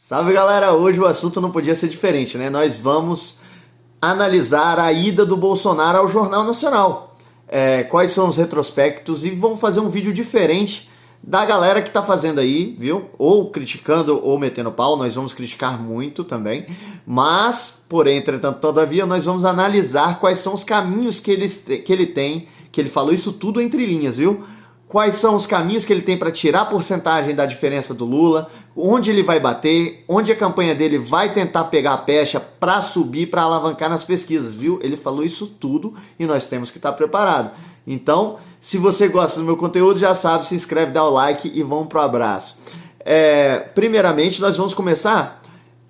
Salve galera, hoje o assunto não podia ser diferente, né? Nós vamos analisar a ida do Bolsonaro ao Jornal Nacional. Quais são os retrospectos e vamos fazer um vídeo diferente da galera que tá fazendo aí, viu? Ou criticando ou metendo pau, nós vamos criticar muito também. Mas, porém, entretanto, todavia, nós vamos analisar quais são os caminhos que ele tem, que ele falou isso tudo entre linhas, viu? Quais são os caminhos que ele tem para tirar a porcentagem da diferença do Lula, onde ele vai bater, onde a campanha dele vai tentar pegar a pecha para subir, para alavancar nas pesquisas, viu? Ele falou isso tudo e nós temos que estar preparados. Então, se você gosta do meu conteúdo, já sabe, se inscreve, dá o like e vamos pro abraço. Primeiramente, nós vamos começar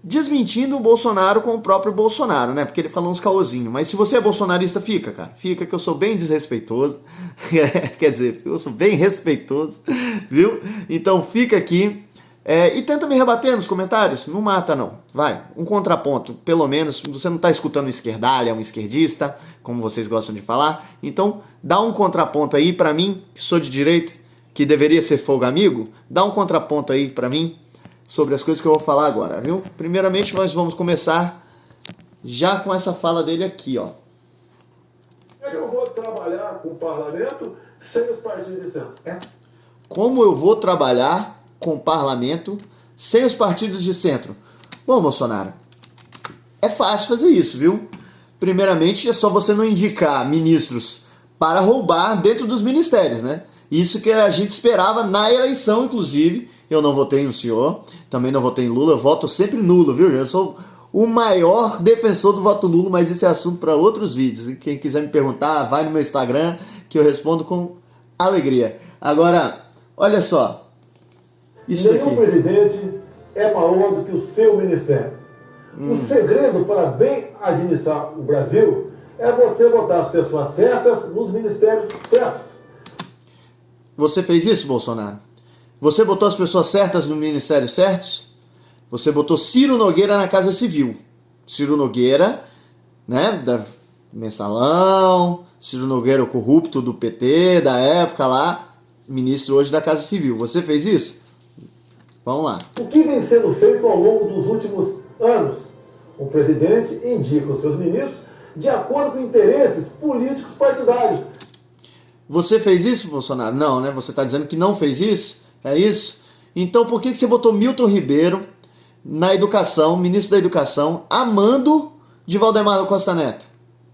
desmentindo o Bolsonaro com o próprio Bolsonaro, né? Porque ele falou uns caôzinhos. Mas se você é bolsonarista, fica, cara. Fica que eu sou bem desrespeitoso. Quer dizer, eu sou bem respeitoso, viu? Então fica aqui e tenta me rebater nos comentários. Não mata, não. Vai, um contraponto. Pelo menos, você não tá escutando um esquerdalha, um esquerdista, como vocês gostam de falar. Então, dá um contraponto aí pra mim, que sou de direita, que deveria ser fogo amigo. Dá um contraponto aí pra mim sobre as coisas que eu vou falar agora, viu? Primeiramente, nós vamos começar já com essa fala dele aqui, ó. Eu vou trabalhar com o parlamento sem os partidos de centro. Como eu vou trabalhar com o parlamento sem os partidos de centro? Bom, Bolsonaro, é fácil fazer isso, viu? Primeiramente, é só você não indicar ministros para roubar dentro dos ministérios, né? Isso que a gente esperava na eleição, inclusive. Eu não votei no senhor, também não votei em Lula, eu voto sempre nulo, viu? Eu sou o maior defensor do voto nulo, mas esse é assunto para outros vídeos. E quem quiser me perguntar, vai no meu Instagram, que eu respondo com alegria. Agora, olha só. Isso daqui. Nenhum presidente é maior do que o seu ministério. O segredo para bem administrar o Brasil é você botar as pessoas certas nos ministérios certos. Você fez isso, Bolsonaro? Você botou as pessoas certas no ministério certos? Você botou Ciro Nogueira na Casa Civil. Ciro Nogueira, né, da Mensalão, Ciro Nogueira, o corrupto do PT, da época lá, ministro hoje da Casa Civil. Você fez isso? Vamos lá. O que vem sendo feito ao longo dos últimos anos? O presidente indica os seus ministros de acordo com interesses políticos partidários. Você fez isso, Bolsonaro? Não, né? Você está dizendo que não fez isso? É isso? Então por que você botou Milton Ribeiro na educação, ministro da educação, a mando de Valdemar Costa Neto?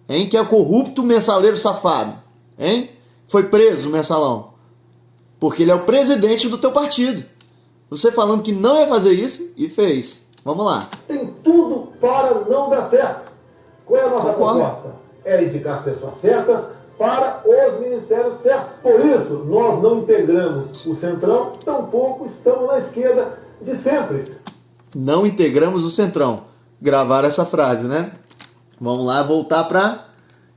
Hein? Que é o corrupto mensaleiro safado. Hein? Foi preso o mensalão. Porque ele é o presidente do teu partido. Você falando que não ia fazer isso e fez. Vamos lá. Tem tudo para não dar certo. Qual é a nossa proposta? É indicar as pessoas certas para os ministérios certos. Por isso, nós não integramos o Centrão, tampouco estamos na esquerda de sempre. Não integramos o Centrão. Gravaram essa frase, né? Vamos lá, voltar para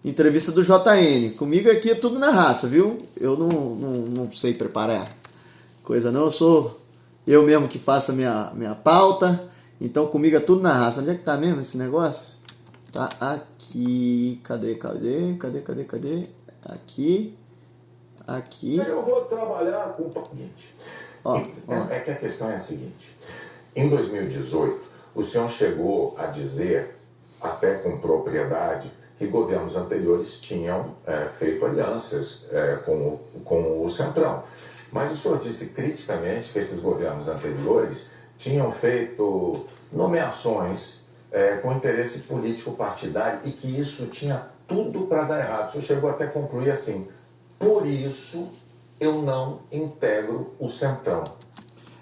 entrevista do JN. Comigo aqui é tudo na raça, viu? Eu não sei preparar coisa não. Eu sou eu mesmo que faço a minha pauta. Então comigo é tudo na raça. Onde é que tá mesmo esse negócio? Tá aqui. Cadê? Aqui. Eu vou trabalhar com o seguinte. É que a questão é a seguinte. Em 2018, o senhor chegou a dizer, até com propriedade, que governos anteriores tinham feito alianças com o Centrão. Mas o senhor disse criticamente que esses governos anteriores tinham feito nomeações com interesse político partidário e que isso tinha tudo para dar errado. O senhor chegou até a concluir assim: por isso eu não integro o Centrão.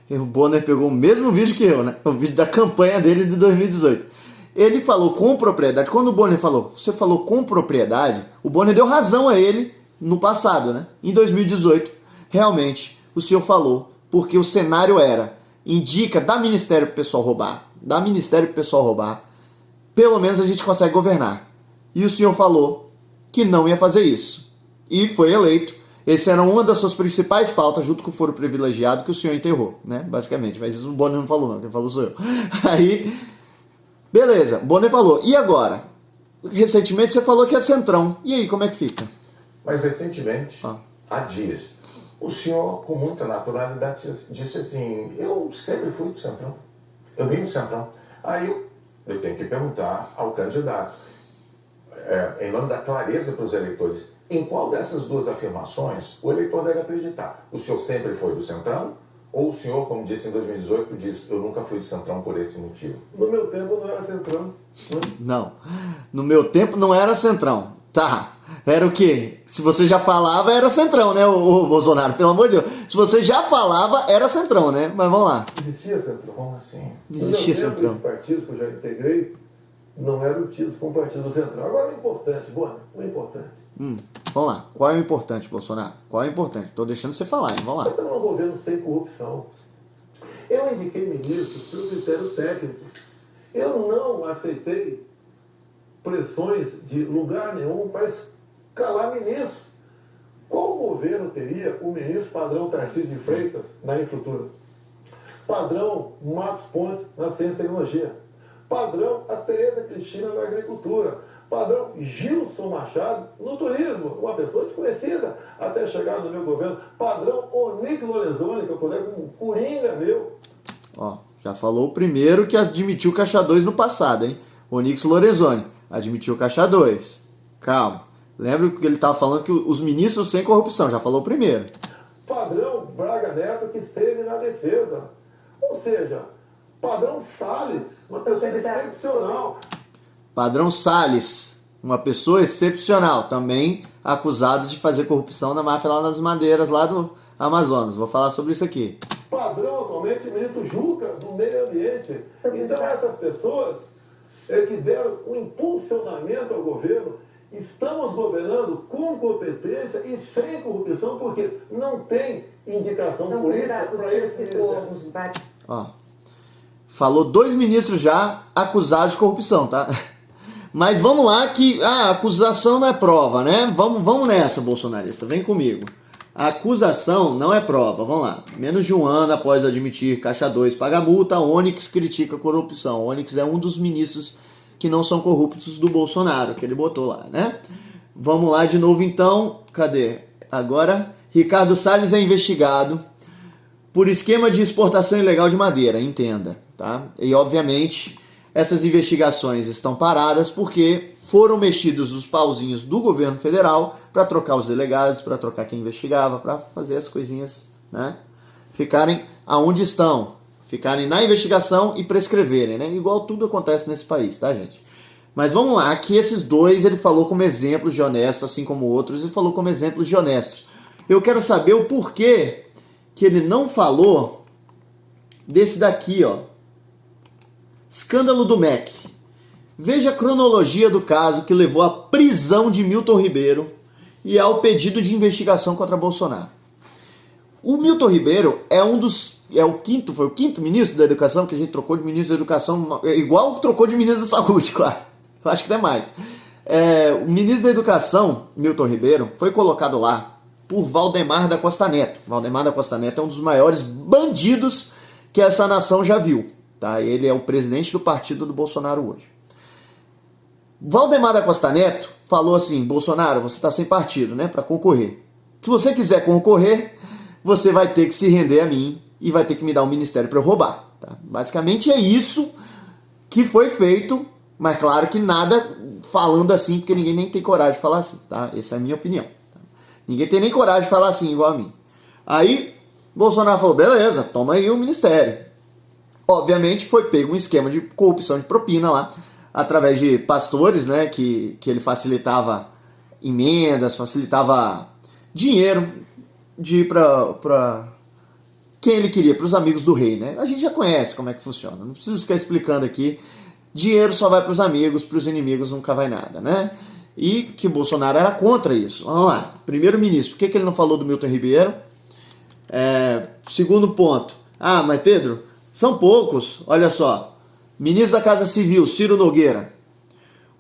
E o Bonner pegou o mesmo vídeo que eu, né? O vídeo da campanha dele de 2018. Ele falou com propriedade. Quando o Bonner falou, você falou com propriedade, o Bonner deu razão a ele no passado, né? Em 2018, realmente, o senhor falou, porque o cenário era, indica, dá ministério pro pessoal roubar, pelo menos a gente consegue governar. E o senhor falou que não ia fazer isso. E foi eleito. Essa era uma das suas principais pautas, junto com o foro privilegiado, que o senhor enterrou, né? Basicamente. Mas isso o Bonner não falou, não. Quem falou sou eu. Aí, beleza. Bonner falou. E agora? Recentemente você falou que é Centrão. E aí, como é que fica? Mas recentemente, há dias, o senhor, com muita naturalidade, disse assim: eu sempre fui do Centrão. Eu vim no Centrão. Aí eu tenho que perguntar ao candidato, em nome da clareza para os eleitores, em qual dessas duas afirmações o eleitor deve acreditar? O senhor sempre foi do Centrão? Ou o senhor, como disse em 2018, disse, eu nunca fui do Centrão por esse motivo? No meu tempo não era Centrão. Não, no meu tempo não era Centrão. Tá, era o quê? Se você já falava, era Centrão, né, o Bolsonaro? Pelo amor de Deus. Se você já falava, era Centrão, né? Mas vamos lá. Existia Centrão? Como assim? Não existia No meu tempo, Centrão. os partidos que eu já integrei não eram tidos como partido do Centrão. Agora o importante, o importante. Vamos lá. Qual é o importante, Bolsonaro? Qual é o importante? Tô deixando você falar, hein? Vamos lá. Nós estamos num governo sem corrupção. Eu indiquei ministros por critério técnico. Eu não aceitei pressões de lugar nenhum para escalar ministro. Qual governo teria o ministro padrão Tarcísio de Freitas na infraestrutura? Padrão Marcos Pontes na ciência e tecnologia? Padrão a Tereza Cristina na agricultura? Padrão Gilson Machado no turismo, uma pessoa desconhecida até chegar no meu governo. Padrão Onyx Lorenzoni, que eu coloquei como coringa meu. Ó, já falou o primeiro que admitiu Caixa 2 no passado, hein? Onyx Lorenzoni admitiu Caixa 2. Calma. Lembra que ele estava falando que os ministros sem corrupção, já falou o primeiro. Padrão Braga Neto, que esteve na defesa. Ou seja, padrão Salles, uma pessoa excepcional. Padrão Salles, uma pessoa excepcional, também acusado de fazer corrupção na máfia lá nas madeiras, lá do Amazonas. Vou falar sobre isso aqui. Padrão, atualmente, o ministro Juca, do Meio Ambiente. Então, essas pessoas que deram um impulsionamento ao governo, estamos governando com competência e sem corrupção, porque não tem indicação política para esse ministério. Ó, falou 2 ministros já acusados de corrupção, tá? Mas vamos lá que a acusação não é prova, né? Vamos nessa, bolsonarista, vem comigo. A acusação não é prova, vamos lá. Menos de um ano após admitir Caixa 2 paga multa, Onyx critica a corrupção. Onyx é um dos ministros que não são corruptos do Bolsonaro, que ele botou lá, né? Vamos lá de novo então, cadê? Agora, Ricardo Salles é investigado por esquema de exportação ilegal de madeira, entenda, tá? E obviamente essas investigações estão paradas porque foram mexidos os pauzinhos do governo federal para trocar os delegados, para trocar quem investigava, para fazer as coisinhas, né, ficarem aonde estão, ficarem na investigação e prescreverem, né? Igual tudo acontece nesse país, tá, gente? Mas vamos lá, que esses 2 ele falou como exemplos de honestos, assim como outros, ele falou como exemplos de honestos. Eu quero saber o porquê que ele não falou desse daqui, ó. Escândalo do MEC. Veja a cronologia do caso que levou à prisão de Milton Ribeiro e ao pedido de investigação contra Bolsonaro. O Milton Ribeiro foi o quinto ministro da Educação, que a gente trocou de ministro da Educação, igual trocou de ministro da Saúde, quase. Eu acho que até mais. O ministro da Educação, Milton Ribeiro, foi colocado lá por Valdemar da Costa Neto. Valdemar da Costa Neto é um dos maiores bandidos que essa nação já viu. Tá? Ele é o presidente do partido do Bolsonaro hoje. Valdemar da Costa Neto falou assim: Bolsonaro, você está sem partido, né, para concorrer. Se você quiser concorrer, você vai ter que se render a mim e vai ter que me dar um ministério para eu roubar. Tá? Basicamente é isso que foi feito, mas claro que nada falando assim, porque ninguém nem tem coragem de falar assim. Tá? Essa é a minha opinião. Tá? Ninguém tem nem coragem de falar assim igual a mim. Aí Bolsonaro falou: beleza, toma aí o ministério. Obviamente foi pego um esquema de corrupção de propina lá, através de pastores, né, que ele facilitava emendas, facilitava dinheiro de ir para quem ele queria, para os amigos do rei, né? A gente já conhece como é que funciona, não preciso ficar explicando aqui. Dinheiro só vai para os amigos, para os inimigos nunca vai nada, né? E que Bolsonaro era contra isso. Vamos lá, primeiro-ministro, por que ele não falou do Milton Ribeiro? Segundo ponto, mas Pedro, são poucos, olha só. Ministro da Casa Civil, Ciro Nogueira,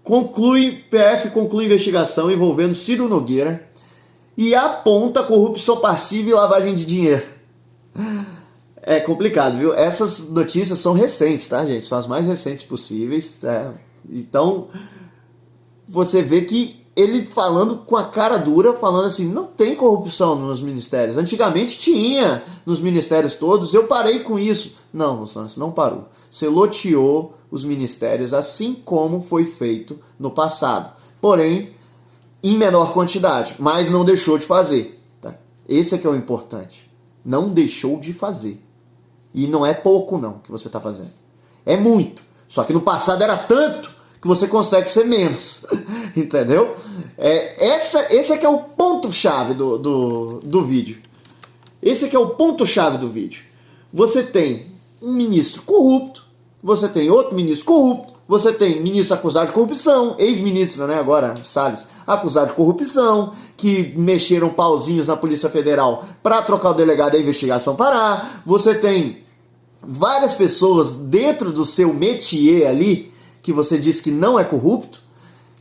PF conclui investigação envolvendo Ciro Nogueira e aponta corrupção passiva e lavagem de dinheiro. É complicado, viu? Essas notícias são recentes, tá, gente? São as mais recentes possíveis. Tá? Então, você vê que ele falando com a cara dura, falando assim, não tem corrupção nos ministérios. Antigamente tinha nos ministérios todos, eu parei com isso. Não, Bolsonaro, você não parou. Você loteou os ministérios assim como foi feito no passado. Porém, em menor quantidade, mas não deixou de fazer. Tá? Esse é que é o importante. Não deixou de fazer. E não é pouco não que você está fazendo. É muito. Só que no passado era tanto que você consegue ser menos. Entendeu? Esse é que é o ponto-chave do vídeo. Esse é que é o ponto-chave do vídeo. Você tem um ministro corrupto, você tem outro ministro corrupto, você tem ministro acusado de corrupção, ex-ministro, né, agora, Salles, acusado de corrupção, que mexeram pauzinhos na Polícia Federal para trocar o delegado da investigação parar. Você tem várias pessoas dentro do seu métier ali, que você diz que não é corrupto,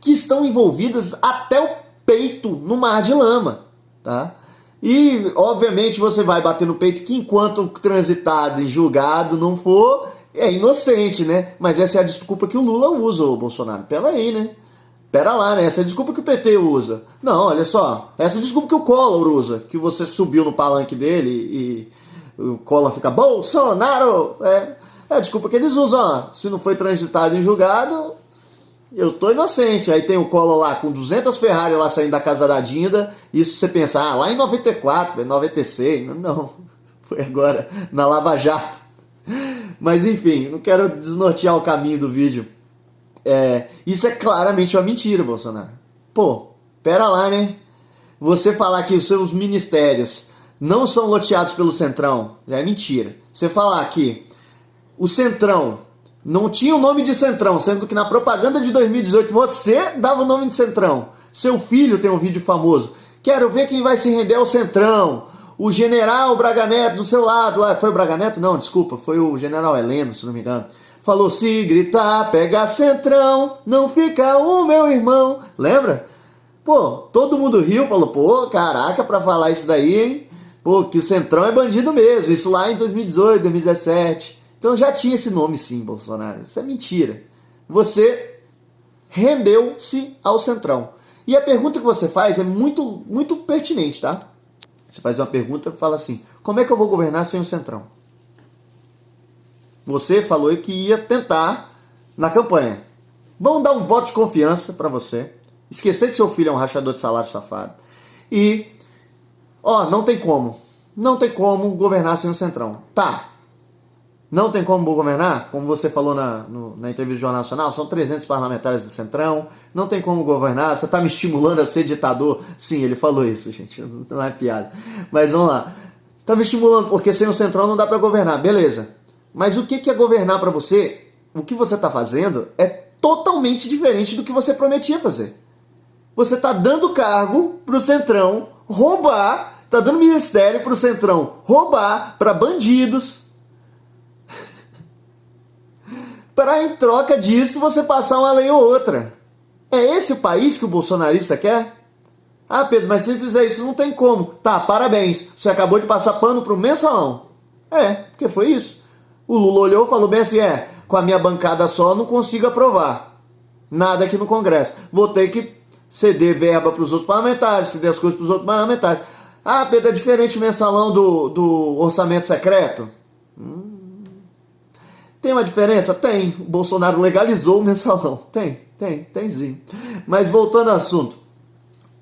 que estão envolvidas até o peito no mar de lama, tá? E, obviamente, você vai bater no peito que enquanto transitado em julgado não for, é inocente, né? Mas essa é a desculpa que o Lula usa, o Bolsonaro. Pera aí, né? Pera lá, né? Essa é a desculpa que o PT usa. Não, olha só. Essa é a desculpa que o Collor usa. Que você subiu no palanque dele e o Collor fica Bolsonaro! É a desculpa que eles usam. Ó. Se não foi transitado em julgado, eu tô inocente. Aí tem o Collor lá com 200 Ferrari lá saindo da casa da Dinda. Isso você pensa, lá em 94, 96. Não, foi agora na Lava Jato. Mas enfim, não quero desnortear o caminho do vídeo. Isso é claramente uma mentira, Bolsonaro. Pô, pera lá, né? Você falar que os seus ministérios não são loteados pelo Centrão, já é mentira. Você falar que o Centrão não tinha o nome de Centrão, sendo que na propaganda de 2018 você dava o nome de Centrão. Seu filho tem um vídeo famoso. Quero ver quem vai se render ao Centrão. O general Braga Neto do seu lado lá. Foi o Braga Neto? Não, desculpa. Foi o general Heleno, se não me engano. Falou, se gritar, pega Centrão, não fica o meu irmão. Lembra? Pô, todo mundo riu, falou, pô, caraca, pra falar isso daí, hein? Pô, que o Centrão é bandido mesmo. Isso lá em 2018, 2017. Então já tinha esse nome sim, Bolsonaro. Isso é mentira. Você rendeu-se ao Centrão. E a pergunta que você faz é muito, muito pertinente, tá? Você faz uma pergunta e fala assim, como é que eu vou governar sem o Centrão? Você falou que ia tentar na campanha. Vamos dar um voto de confiança para você. Esquecer que seu filho é um rachador de salário safado. E, não tem como. Não tem como governar sem o Centrão. Tá. Não tem como governar? Como você falou na entrevista do Jornal Nacional, são 300 parlamentares do Centrão. Não tem como governar. Você está me estimulando a ser ditador? Sim, ele falou isso, gente. Não é piada. Mas vamos lá. Está me estimulando porque sem o Centrão não dá para governar. Beleza. Mas o que é governar para você? O que você está fazendo é totalmente diferente do que você prometia fazer. Você está dando cargo para o Centrão roubar, está dando ministério para o Centrão roubar para bandidos, para em troca disso você passar uma lei ou outra. É esse o país que o bolsonarista quer? Ah, Pedro, mas se fizer isso não tem como. Tá, parabéns, você acabou de passar pano para o mensalão. Porque foi isso. O Lula olhou e falou bem assim, com a minha bancada só eu não consigo aprovar nada aqui no Congresso. Vou ter que ceder verba para os outros parlamentares, ceder as coisas para os outros parlamentares. Ah, Pedro, é diferente o mensalão do orçamento secreto? Tem uma diferença? Tem. O Bolsonaro legalizou o mensalão. Tem sim. Mas voltando ao assunto,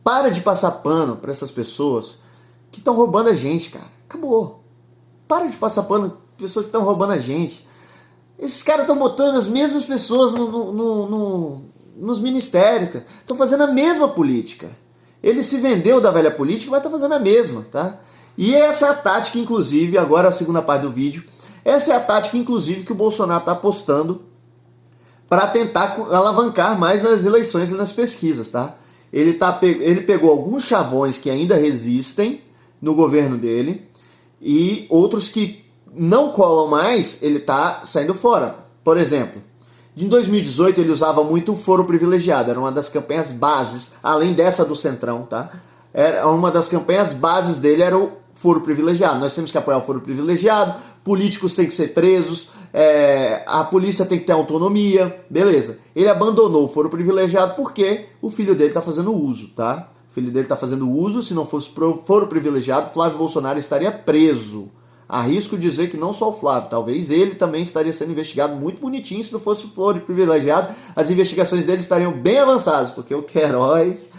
para de passar pano para essas pessoas que estão roubando a gente, cara. Acabou. Para de passar pano para pessoas que estão roubando a gente. Esses caras estão botando as mesmas pessoas nos ministérios, cara. Estão fazendo a mesma política. Ele se vendeu da velha política, mas está fazendo a mesma, tá? E essa é a tática, inclusive, agora a segunda parte do vídeo, essa é a tática, inclusive, que o Bolsonaro está apostando para tentar alavancar mais nas eleições e nas pesquisas, tá? Ele pegou alguns chavões que ainda resistem no governo dele e outros que não colam mais, ele está saindo fora. Por exemplo, em 2018 ele usava muito o foro privilegiado, era uma das campanhas bases, além dessa do Centrão, tá? Era uma das campanhas bases dele era o foro privilegiado. Nós temos que apoiar o foro privilegiado, políticos têm que ser presos, a polícia tem que ter autonomia, beleza. Ele abandonou o foro privilegiado porque o filho dele está fazendo uso, tá? O filho dele está fazendo uso, se não fosse pro foro privilegiado, Flávio Bolsonaro estaria preso Arrisco dizer que não só o Flávio, talvez ele também estaria sendo investigado muito bonitinho se não fosse o Flores privilegiado. As investigações dele estariam bem avançadas, porque o Queiroz,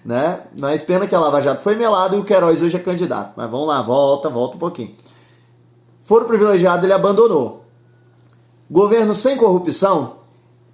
né? Mas pena que a Lava Jato foi melada e o Queiroz hoje é candidato. Mas vamos lá, volta um pouquinho. Foro privilegiado ele abandonou. Governo sem corrupção,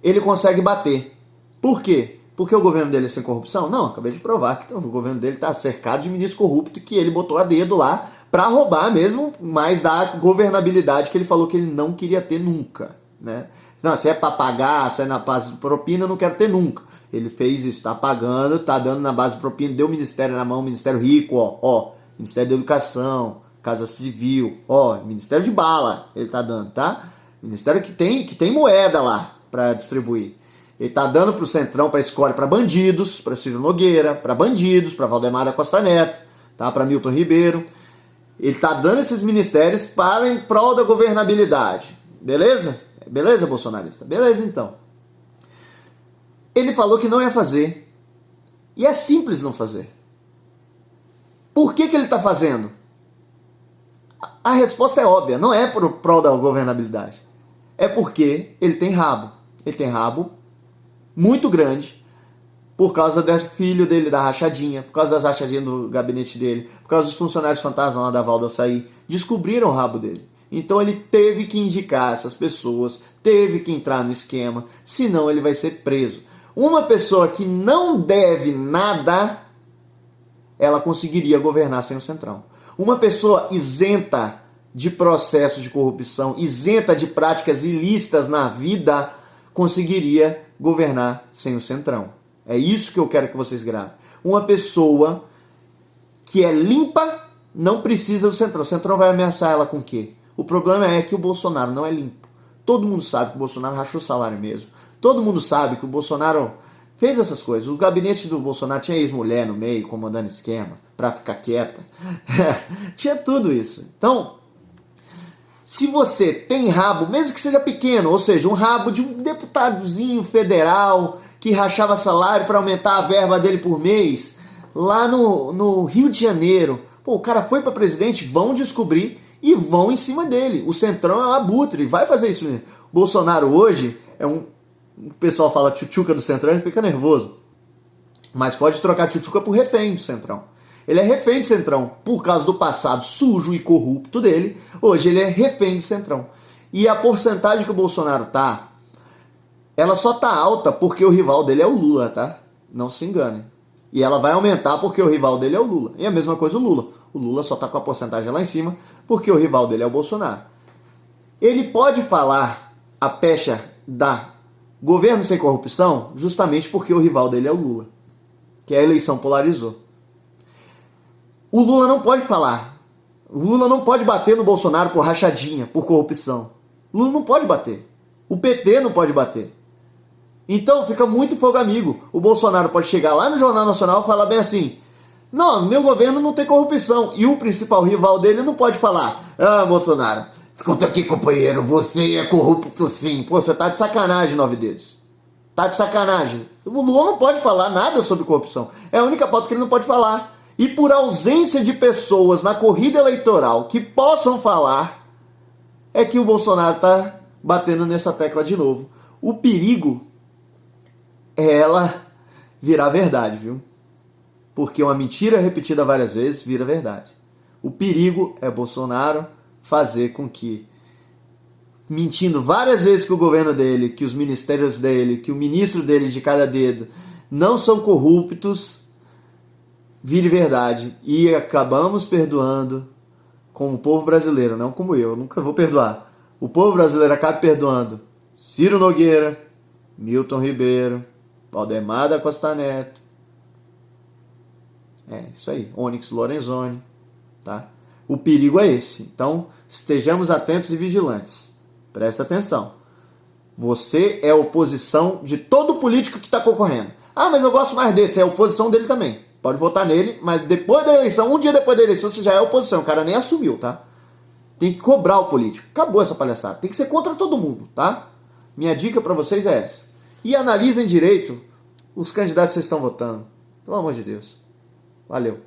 ele consegue bater. Por quê? Porque o governo dele é sem corrupção? Não, acabei de provar que o governo dele está cercado de ministro corrupto que ele botou a dedo lá para roubar mesmo, mas da governabilidade que ele falou que ele não queria ter nunca, né? Não, se é para pagar, se é na base de propina, eu não quero ter nunca. Ele fez isso, tá pagando, tá dando na base de propina, deu o ministério na mão, Ministério Rico, ó, Ministério da Educação, Casa Civil, Ministério de Bala, ele tá dando, tá? Ministério que tem moeda lá para distribuir. Ele tá dando pro Centrão, para escolha, para bandidos, para Ciro Nogueira, para bandidos, para Valdemar da Costa Neto, tá? Para Milton Ribeiro. Ele tá dando esses ministérios para em prol da governabilidade. Beleza? Beleza, bolsonarista? Beleza, então. Ele falou que não ia fazer. E é simples não fazer. Por que ele tá fazendo? A resposta é óbvia. Não é por prol da governabilidade. É porque ele tem rabo. Ele tem rabo muito grande por causa desse filho dele da rachadinha, por causa das rachadinhas do gabinete dele, por causa dos funcionários fantasmas lá da Val do Açaí. Descobriram o rabo dele. Então ele teve que indicar essas pessoas, teve que entrar no esquema, senão ele vai ser preso. Uma pessoa que não deve nada, ela conseguiria governar sem o Centrão. Uma pessoa isenta de processo de corrupção, isenta de práticas ilícitas na vida, conseguiria governar sem o Centrão. É isso que eu quero que vocês gravem. Uma pessoa que é limpa não precisa do Centrão. O Centrão vai ameaçar ela com o quê? O problema é que o Bolsonaro não é limpo. Todo mundo sabe que o Bolsonaro rachou o salário mesmo. Todo mundo sabe que o Bolsonaro fez essas coisas. O gabinete do Bolsonaro tinha ex-mulher no meio, comandando esquema, pra ficar quieta. Tinha tudo isso. Então, se você tem rabo, mesmo que seja pequeno, ou seja, um rabo de um deputadozinho federal que rachava salário para aumentar a verba dele por mês, lá no Rio de Janeiro, pô, o cara foi para presidente, vão descobrir e vão em cima dele. O Centrão é um abutre, vai fazer isso mesmo. O Bolsonaro hoje é o pessoal fala tchutchuca do Centrão e fica nervoso. Mas pode trocar tchutchuca por refém do Centrão. Ele é refém do Centrão por causa do passado sujo e corrupto dele. Hoje ele é refém do Centrão. E a porcentagem que o Bolsonaro tá, ela só tá alta porque o rival dele é o Lula, tá? Não se engane. E ela vai aumentar porque o rival dele é o Lula. E a mesma coisa o Lula. O Lula só tá com a porcentagem lá em cima porque o rival dele é o Bolsonaro. Ele pode falar a pecha da governo sem corrupção justamente porque o rival dele é o Lula. Que a eleição polarizou. O Lula não pode falar. O Lula não pode bater no Bolsonaro por rachadinha, por corrupção. O Lula não pode bater. O PT não pode bater. Então fica muito fogo amigo. O Bolsonaro pode chegar lá no Jornal Nacional e falar bem assim: não, meu governo não tem corrupção. E o principal rival dele não pode falar: ah, Bolsonaro, escuta aqui, companheiro, você é corrupto sim. Pô, você tá de sacanagem, 9 dedos. Tá de sacanagem. O Lula não pode falar nada sobre corrupção. É a única pauta que ele não pode falar. E por ausência de pessoas na corrida eleitoral que possam falar, é que o Bolsonaro está batendo nessa tecla de novo. O perigo é ela virar verdade, viu? Porque uma mentira repetida várias vezes vira verdade. O perigo é Bolsonaro fazer com que, mentindo várias vezes que o governo dele, que os ministérios dele, que o ministro dele de cada dedo não são corruptos, vire verdade. E acabamos perdoando como o povo brasileiro, não como eu nunca vou perdoar. O povo brasileiro acaba perdoando Ciro Nogueira, Milton Ribeiro, Valdemar da Costa Neto. É, isso aí, Onyx Lorenzoni, tá? O perigo é esse. Então, estejamos atentos e vigilantes. Presta atenção. Você é oposição de todo político que está concorrendo. Ah, mas eu gosto mais desse. É a oposição dele também. Pode votar nele, mas depois da eleição, um dia depois da eleição, você já é oposição. O cara nem assumiu, tá? Tem que cobrar o político. Acabou essa palhaçada. Tem que ser contra todo mundo, tá? Minha dica para vocês é essa. E analisem direito os candidatos que vocês estão votando. Pelo amor de Deus. Valeu.